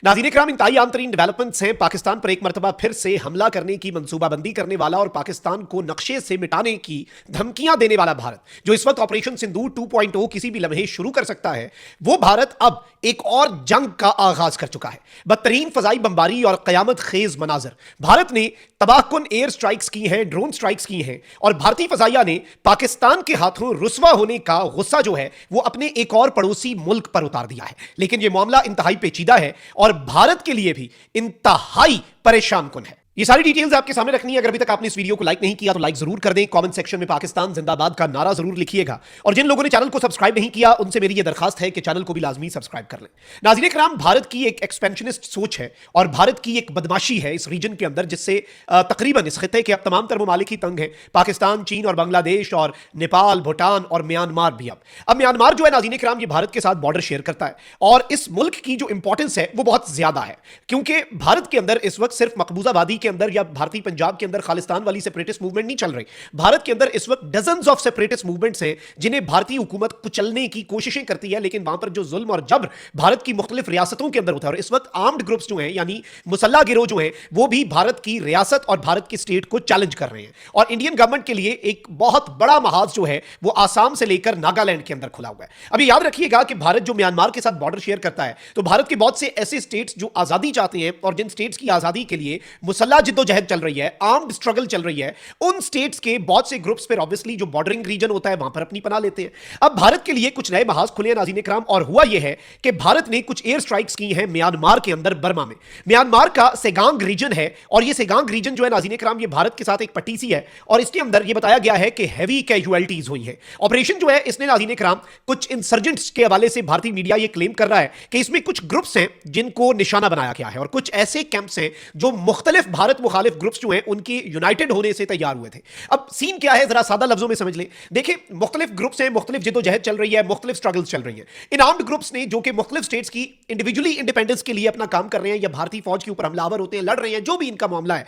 नाज़रीन इकराम, इंतहाई आम तरीन डेवलपमेंट्स हैं। पाकिस्तान पर एक मरतबा फिर से हमला करने की मंसूबाबंदी करने वाला और पाकिस्तान को नक्शे से मिटाने की धमकियां देने वाला भारत, जो इस वक्त ऑपरेशन सिंदूर 2.0 किसी भी लम्हे शुरू कर सकता है, वो भारत अब एक और जंग का आगाज कर चुका है। बदतरीन फजाई बमबारी और कयामत खेज मनाजर। भारत ने तबाहकुन एयर स्ट्राइक्स की हैं, ड्रोन स्ट्राइक्स की हैं, और भारतीय फजाइया ने पाकिस्तान के हाथों रुसवा होने का गुस्सा जो है वो अपने एक और पड़ोसी मुल्क पर उतार दिया है। लेकिन यह मामला इंतहाई पेचीदा है और भारत के लिए भी इंतहाई परेशान कुन है। ये सारी डिटेल्स आपके सामने रखनी है। अगर अभी तक आपने इस वीडियो को लाइक नहीं किया तो लाइक जरूर कर दें। कमेंट सेक्शन में पाकिस्तान जिंदाबाद का नारा जरूर लिखिएगा। और जिन लोगों ने चैनल को सब्सक्राइब नहीं किया उनसे मेरी यह दरखास्त है कि चैनल को भी लाजमी सब्सक्राइब कर लें। नाज़रीन कराम, भारत की एक एक्सपेंशनिस्ट सोच है और भारत की एक बदमाशी है इस रीजन के अंदर, जिससे तकरीबन इस खिते के अब तमाम तर ममालिक ही तंग हैं। पाकिस्तान, चीन और बांग्लादेश और नेपाल, भूटान और म्यांमार भी। अब म्यांमार जो है नाज़रीन कराम, ये भारत के साथ बॉर्डर शेयर करता है और इस मुल्क की जो इंपॉर्टेंस है वो बहुत ज्यादा है, क्योंकि भारत के अंदर इस वक्त सिर्फ मकबूजाबादी के अंदर या भारतीय पंजाब के अंदर खालिस्तान वाली सेपरेटिस्ट मूवमेंट नहीं चल रही। भारत के अंदर इस वक्त डजन्स ऑफ सेपरेटिस्ट मूवमेंट्स हैं जिन्हें भारतीय हुकूमत कुचलने की कोशिशें करती है, लेकिन वहां पर जो जुल्म और जबर भारत की मुख्तलिफ रियासतों के अंदर होता है, और इस वक्त आर्म्ड ग्रुप्स जो हैं यानी मुसल्ला गिरोह जो हैं वो भी भारत की रियासत और भारत की स्टेट को चैलेंज कर रहे हैं। और इंडियन गवर्नमेंट के लिए एक बहुत बड़ा महाज जो है वो आसाम से लेकर नागालैंड के अंदर खुला हुआ है। अभी याद रखिएगा कि भारत जो म्यांमार के साथ बॉर्डर शेयर करता है, तो भारत के बहुत से ऐसे स्टेट्स जो आजादी चाहते हैं और जिन स्टेट्स की आजादी के लिए मुसल्ला जिद्दोजहद चल रही है, आर्म्ड स्ट्रगल चल रही है, उन स्टेट्स के बहुत से ग्रुप्स पर ऑब्वियसली जो बॉर्डरिंग रीजन होता है वहां पर अपनी पनाह लेते हैं। अब भारत के लिए कुछ नए महाज खुले हैं नाज़रीन इकराम, और हुआ यह है कि भारत ने कुछ एयर स्ट्राइक्स की हैं म्यांमार के अंदर, बर्मा में। म्यांमार का सेगांग रीजन है और यह सेगांग रीजन जो है नाज़रीन इकराम, ये भारत के साथ एक पट्टी सी है और इसके अंदर यह बताया गया है कि हैवी कैजुअलिटीज हुई है। ऑपरेशन जो है इसने नाज़रीन इकराम कुछ इंसर्जेंट्स के हवाले से भारतीय मीडिया यह क्लेम कर रहा है कि इसमें कुछ ग्रुप्स हैं जिनको निशाना बनाया गया है और कुछ ऐसे कैंप्स हैं जो मुख्तलिफ भारत मुखालिफ ग्रुप्स जो हैं उनके यूनाइटेड होने से तैयार हुए थे। अब सीन क्या है जरा सादा लफ्जों में समझ लें। देखिए, मुख्तलिफ ग्रुप्स हैं, मुख्तलिफ जिद्दोजहद चल रही है, मुख्तलिफ स्ट्रगल्स चल रही हैं। इन आर्म्ड ग्रुप्स ने जो कि मुख्तलिफ स्टेट्स की इंडिविजुअली इंडिपेंडेंस के लिए अपना काम कर रहे हैं या भारतीय फौज के ऊपर हमलावर होते हैं, लड़ रहे हैं, जो भी इनका मामला है,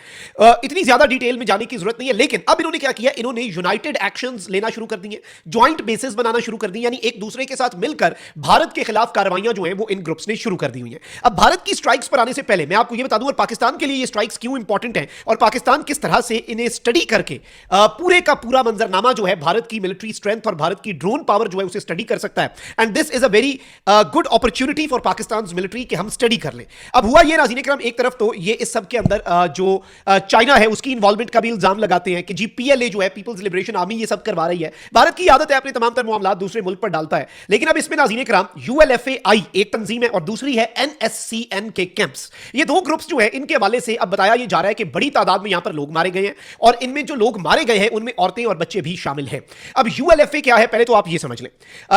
इतनी ज्यादा डिटेल में जाने की जरूरत नहीं है। लेकिन अब इन्होंने क्या किया, इन्होंने यूनाइटेड एक्शंस लेना शुरू कर दिए, ज्वाइंट बेसिस बनाना शुरू कर दी, यानी एक दूसरे के साथ मिलकर भारत के खिलाफ कार्रवाइयां जो है वो इन ग्रुप्स ने शुरू कर दी हुई है। अब भारत की स्ट्राइक्स पर आने से पहले मैं आपको यह बता दूं, और पाकिस्तान के लिए ये स्ट्राइक्स क्यों इंपॉर्टेंट है और पाकिस्तान किस तरह से इन्हें स्टडी करके पूरे का पूरा मंजरनामा जो है भारत की मिलिट्री स्ट्रेंथ और भारत की ड्रोन पावर जो है उसे स्टडी कर सकता है। And this is a very good opportunity for Pakistan military कि हम स्टडी कर लें। अब हुआ ये नाज़रीन इकराम, एक तरफ तो ये इस सब के अंदर जो चाइना है उसकी इन्वॉल्वमेंट का भी इल्जाम लगाते हैं कि जी पीएलए जो है, पीपल्स लिबरेशन आर्मी, ये सब करवा रही है। भारत की आदत है अपने तमाम तर मामला दूसरे मुल्क पर डालता है। लेकिन अब इसमें नाज़रीन इकराम यूएलएफएआई एक तंजीम है और दूसरी है एनएससीएन के कैंप्स। ये दो ग्रुप्स जो है इनके हवाले से अब बताया ये जा रहा है कि बड़ी तादाद में यहां पर लोग मारे गए हैं और इनमें जो लोग मारे गए हैं उनमें औरतें और बच्चे भी शामिल हैं। अब यूएलएफए क्या है पहले तो आप ये समझ लें।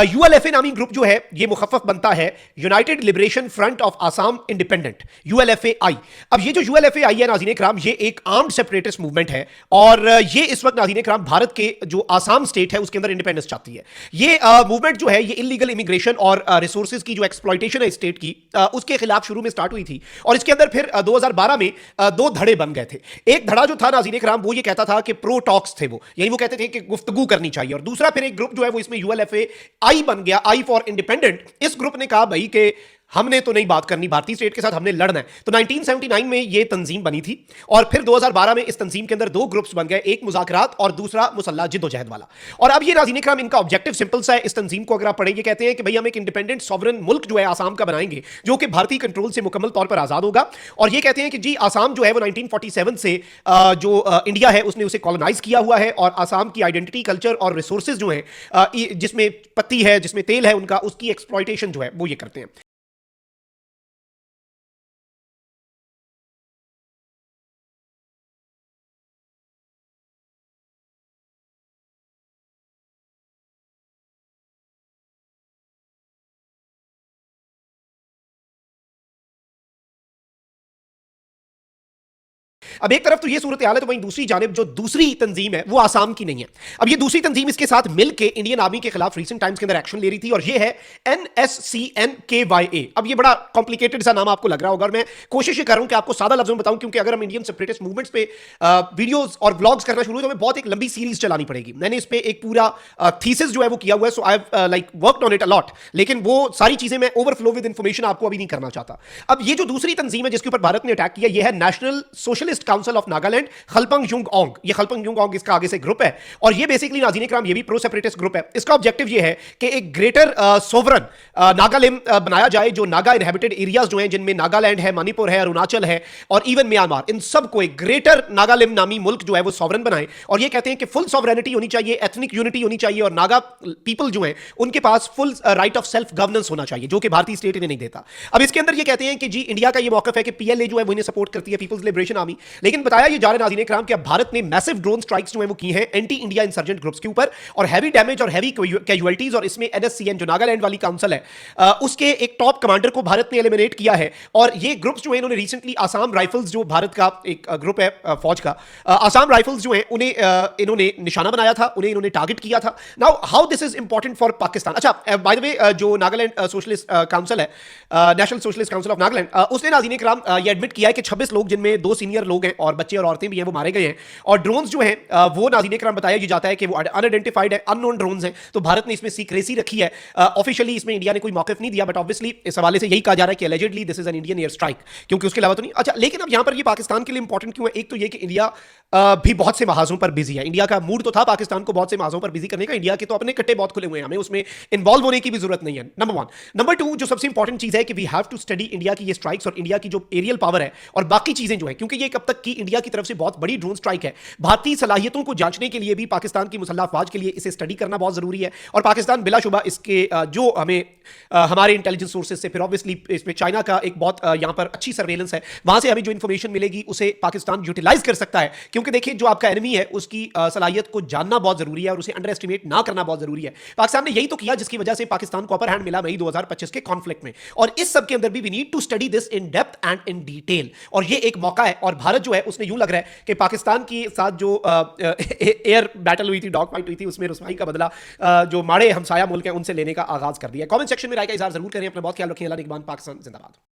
यूएलएफए नामी ग्रुप जो है ये मुखफ़्फ़ बनता है united liberation front of Assam independent, ULFAI. अब ये जो यूएलएफएआई है नाज़रीन इकराम, ये एक आर्म्ड सेपरेटिस्ट मूवमेंट है और ये इस वक्त नाज़रीन इकराम भारत के जो आसाम स्टेट है उसके अंदर इंडिपेंडेंस चाहती है। ये मूवमेंट जो है ये इलीगल इमिग्रेशन और रिसोर्सेज की जो एक्सप्लॉयटेशन है स्टेट की, उसके खिलाफ शुरू में स्टार्ट हुई थी और इसके अंदर फिर 2012 में दो धड़े बन गए थे। एक धड़ा जो था नाज़रीन इकराम वो ये कहता था कि प्रो टॉक्स थे, वो यानी वो कहते थे कि गुफ्तगू करनी चाहिए, और दूसरा फिर एक ग्रुप जो है वो इसमें यूएलएफए आई बन गया, आई फॉर इंडिपेंडेंट। इस ग्रुप ने कहा भाई कि हमने तो नहीं बात करनी भारतीय स्टेट के साथ, हमने लड़ना है। तो 1979 में ये तंजीम बनी थी और फिर 2012 में इस तंजीम के अंदर दो ग्रुप्स बन गए, एक मुज़ाकरात और दूसरा मुसल्ला जिद्दोजहद वाला। और अब ये नाज़रीन इकराम इनका ऑब्जेक्टिव सिंपल सा है। इस तंजीम को अगर आप पढ़ेंगे, कहते हैं कि भाई हम एक इंडिपेंडेंट सॉवरन मुल्क जो है आसाम का बनाएंगे जो कि भारतीय कंट्रोल से मुकम्मल तौर पर आज़ाद होगा। और ये कहते हैं कि जी आसाम जो है वो 1947 से जो इंडिया है उसने उसे कॉलोनाइज किया हुआ है और आसाम की आइडेंटिटी, कल्चर और रिसोर्सेज जो है जिसमें पत्ती है, जिसमें तेल है उनका, उसकी एक्सप्लॉयटेशन जो है वो ये करते हैं। अब एक तरफ तो ये सूरत हाल है, तो वहीं दूसरी जानिब जो दूसरी तंजीम है वो आसाम की नहीं है। अब ये दूसरी तंजीम इसके साथ मिलकर इंडियन आर्मी के खिलाफ रिसेंट टाइम्स के अंदर एक्शन ले रही थी, और ये है NSCN-KYA। अब ये बड़ा कॉम्प्लिकेटेड सा नाम आपको लग रहा होगा, और मैं कोशिश कर रहा हूं कि आपको सादा लफ्जों में बताऊं, क्योंकि अगर हम इंडियन सेपरेटिस्ट मूवमेंट्स पे वीडियोस और व्लॉग्स करना शुरू तो हमें बहुत एक लंबी सीरीज चलानी पड़ेगी। मैंने इस पे एक पूरा थीसिस जो है वो किया हुआ है, so I have like worked on it a lot, लेकिन वो सारी चीजें मैं ओवरफ्लो विद इंफॉर्मेशन आपको अभी नहीं करना चाहता। अब ये जो दूसरी तंजीम है जिसके ऊपर भारत ने अटैक किया, ये है national socialist council of Nagaland, Khaplang Yung Aung. ये खलपंग युंग ओंग इसका आगे से ग्रुप है, और ये बेसिकली नाज़रीन इकराम ये भी प्रो सेपरेटिस्ट ग्रुप है। इसका ऑब्जेक्टिव ये है कि एक ग्रेटर सोवरन नागालैंड बनाया जाए, जो नागा इनहेबिटेड एरियाज जो हैं, जिनमें नागालैंड है, मणिपुर है, अरुणाचल है और इवन म्यांमार, इन सबको एक ग्रेटर नागालैंड नामी मुल्क जो है वो सॉवरन बनाए। और ये कहते हैं कि फुल सॉवरेनिटी होनी चाहिए, एथनिक यूनिटी होनी चाहिए, और नागा पीपल जो हैं उनके पास full right of self governance होना चाहिए, जो कि भारतीय स्टेट इन्हें नहीं देता। अब इसके अंदर ये कहते हैं कि जी इंडिया का ये मौकफ है कि PLA जो है वो इन्हें सपोर्ट करती है, पीपल्स लिबरेशन आर्मी। लेकिन बताया ये जा रहा है नाज़रीन इकराम कि अब भारत ने मैसिव ड्रोन स्ट्राइक्स जो है वो की हैं एंटी इंडिया इंसर्जेंट ग्रुप्स के ऊपर, और हैवी डैमेज और हैवी कैजुअलिटीज, और इसमें NSCN जो नागालैंड वाली काउंसिल है उसके एक टॉप कमांडर को भारत ने एलिमिनेट किया है। और ये ग्रुप्स जो है इन्होंने रिसेंटली आसाम राइफल्स, जो भारत का एक ग्रुप है फौज का, आसाम राइफल्स जो है उन्हें इन्होंने निशाना बनाया था, उन्हें इन्होंने टारगेट किया था। Now how this is important for Pakistan. अच्छा बाय द वे जो नागालैंड सोशलिस्ट काउंसिल है, national socialist council of Nagaland, उसने नाज़रीन इकराम ये एडमिट किया है कि 26 लोग, जिनमें 2 सीनियर लोग हैं और बच्चे और औरतें भी हैं, वो मारे गए हैं। और ड्रोन्स जो हैं वो नाज़रीन इकराम बताया ये जाता है कि वो अनआइडेंटिफाइड है, अननोन ड्रोन्स हैं। तो भारत ने इसमें सीक्रेसी रखी है, ऑफिशियली इसमें इंडिया ने कोई मौक़िफ़ नहीं दिया, बट ऑब्वियसली इस हवाले से यही कहा जा रहा है कि allegedly this is an Indian air strike, क्योंकि उसके अलावा तो नहीं। अच्छा, लेकिन अब यहाँ पर ये पाकिस्तान के लिए इंपॉर्टेंट क्यों है? एक तो ये कि इंडिया भी बहुत से महाजों पर बिजी है। इंडिया का मूड तो था पाकिस्तान को बहुत से महाजों पर बिजी करने का, इंडिया के तो अपने कट्टे बहुत खुले हुए हैं, हमें उसमें इन्वॉल्व होने की भी जरूरत नहीं है, नंबर 1। नंबर 2, जो सबसे इंपॉर्टेंट चीज है कि we have to study India की ये स्ट्राइक्स और इंडिया की जो एरियल पावर है और बाकी चीजें जो है, क्योंकि ये कब तक की इंडिया की तरफ से बहुत बड़ी ड्रोन स्ट्राइक है। भारतीय सलाहियतों को जांचने के लिए भी पाकिस्तान की मुसल्लह अफवाज के लिए इसे स्टडी करना बहुत जरूरी है, और पाकिस्तान बिलाशुबा इसके जो हमें हमारे इंटेलिजेंस सोर्सेज से, फिर ऑब्वियसली इसमें चाइना का एक बहुत यहाँ पर अच्छी सर्वेलेंस है, वहां से हमें जो इंफॉर्मेशन मिलेगी उसे पाकिस्तान यूटिलाइज कर सकता है। क्योंकि देखिए जो आपका एनिमी है उसकी सलाहियत को जानना बहुत जरूरी है और उसे अंडर एस्टिमेट ना करना बहुत जरूरी है। पाकिस्तान ने यही तो किया जिसकी वजह से पाकिस्तान को अपर हैंड मिला मई 2025 के कॉन्फ्लिक्ट में, और इस सब के अंदर भी we need to study this in depth and in detail, और ये एक मौका है। और भारत जो है उसने यूं लग रहा है कि पाकिस्तान के साथ जो एयर बैटल हुई थी, डॉग फाइट हुई थी, उसमें रुसवाई का बदला जो माड़े हमसाया मुल्क है उनसे लेने का आगाज कर दिया। कमेंट सेक्शन में राय का इजहार जरूर करें। अपना बहुत ख्याल रखें। अल्लाह निगहबान। पाकिस्तान जिंदाबाद।